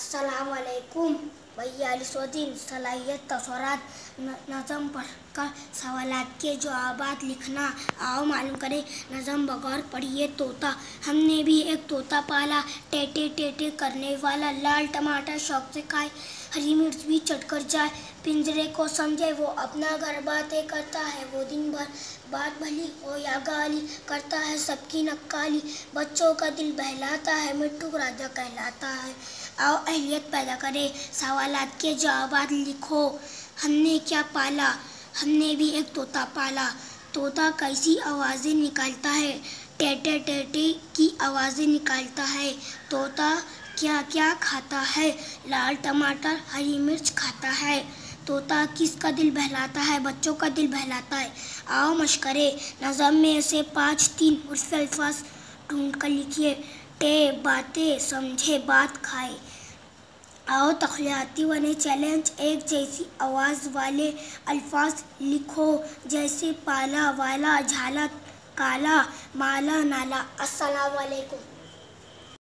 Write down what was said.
अस्सलामुअलैकुम। 42 सलाहियत तसव्वुरात नज़म पढ़कर सवालात के जवाबात लिखना। आओ मालूम करें नज़म बगौर पढ़िए तोता। हमने भी एक तोता पाला, टेटे टेटे करने वाला। लाल टमाटर शौक से खाए, हरी मिर्च भी चटकर जाए। पिंजरे को समझे वो अपना घर, बातें करता है वो दिन भर। बात भली हो या गाली, करता है सबकी नक्काली। बच्चों का दिल बहलाता है, मिट्टू राजा कहलाता है। आओ अहलियत पैदा करें, सवालात के जवाबात लिखो। हमने क्या पाला? हमने भी एक तोता पाला। तोता कैसी आवाज़ें निकालता है? टेटे टेटे की आवाज़ें निकालता है। तोता क्या क्या खाता है? लाल टमाटर हरी मिर्च खाता है। तोता किसका दिल बहलाता है? बच्चों का दिल बहलाता है। आओ मशकरे, नज़म में से 5-3 उर्फ़ अल्फाज ढूंढ कर लिखिए। टे बातें समझे बात खाए। आओ तख्लीयाती बने चैलेंज, एक जैसी आवाज़ वाले अल्फाज लिखो जैसे पाला वाला, झाला काला, माला नाला। अस्सलाम वालेकुम।